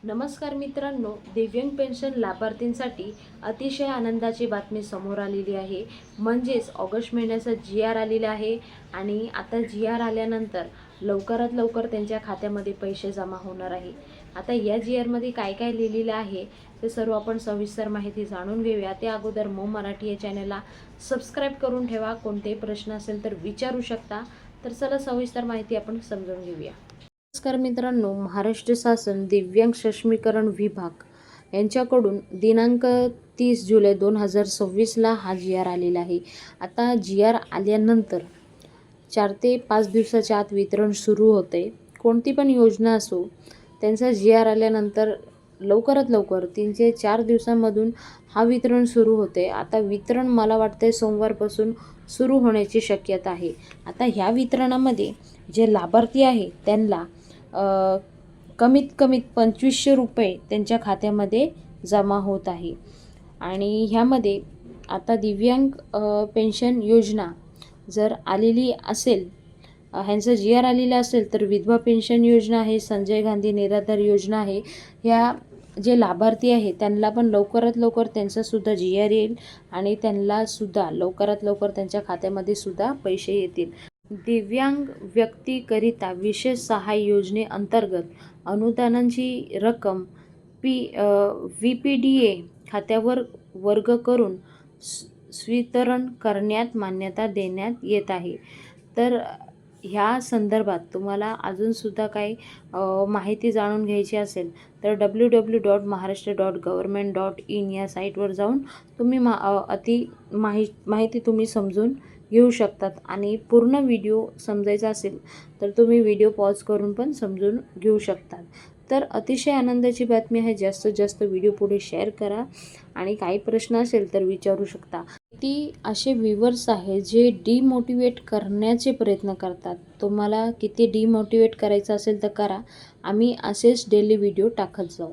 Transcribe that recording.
नमस्कार मित्रांनो, दिव्यांग पेन्शन लाभार्थींसाठी अतिशय आनंदाची बातमी समोर आलेली आहे. म्हणजेच ऑगस्ट महिन्याचा जी.आर. आलेला आहे आणि आता जी.आर. आल्यानंतर लवकरात लवकर त्यांच्या खात्यामध्ये पैसे जमा होणार आहे. आता या जी.आरमध्ये काय काय लिहिलेलं आहे ते सर्व आपण सविस्तर माहिती जाणून घेऊया. त्या अगोदर मराठी या चॅनलला सबस्क्राईब करून ठेवा. कोणतेही प्रश्न असेल तर विचारू शकता. तर चला सविस्तर माहिती आपण समजून घेऊया. नमस्कार मित्रांनो, महाराष्ट्र शासन दिव्यांग सक्षमीकरण विभाग यांच्याकडून दिनांक 30 जुलै 2026ला हा जी.आर. आलेला आहे. आता जी.आर. आल्यानंतर 4 ते 5 दिवसाच्या आत वितरण सुरू होते. कोणती पण योजना असो, त्यांचा जी.आर. आल्यानंतर लवकरात लवकर 3 ते 4 दिवसांमधून हा वितरण सुरू होते. आता वितरण मला वाटते सोमवारपासून सुरू होण्याची शक्यता आहे. आता ह्या वितरणामध्ये जे लाभार्थी आहे त्यांना कमीत कमीत 2500 रुपये त्यांच्या खात्यामध्ये जमा होत आहे. आणि ह्यामध्ये आता दिव्यांग पेन्शन योजना जर आलेली असेल, ह्यांचं जी.आर. आलेलं असेल तर विधवा पेन्शन योजना आहे, संजय गांधी निराधार योजना आहे. ह्या जे लाभार्थी आहे त्यांना पण लवकरात लवकर त्यांचासुद्धा जी.आर. येईल आणि त्यांनासुद्धा लवकरात लवकर त्यांच्या खात्यामध्ये सुद्धा पैसे येतील. दिव्यांग व्यक्तीकरिता विशेष सहाय्य योजनेअंतर्गत अनुदानाची रक्कम VPDA खात्यावर वर्ग करून वितरण करण्यात मान्यता देण्यात येत आहे. तर ह्या संदर्भात तुम्हाला अजूनसुद्धा काही माहिती जाणून घ्यायची असेल तर www.maharashtra.government.in या साईटवर जाऊन तुम्ही माहिती तुम्ही समजून घेऊ शकतात. आणि पूर्ण व्हिडिओ समजायचा असेल तर तुम्ही व्हिडिओ पॉज करून पण समजून घेऊ शकतात. तर अतिशय आनंदाची बातमी आहे. जास्तीत जास्त व्हिडिओ पुढे शेअर करा आणि काही प्रश्न असेल तर विचारू शकता. किती असे व्ह्यूवर्स आहेत जे डिमोटिवेट करण्याचे प्रयत्न करतात. तुम्हाला किती डिमोटिवेट करायचं असेल तर करा. आम्ही असेच डेली व्हिडिओ टाकत जाऊ.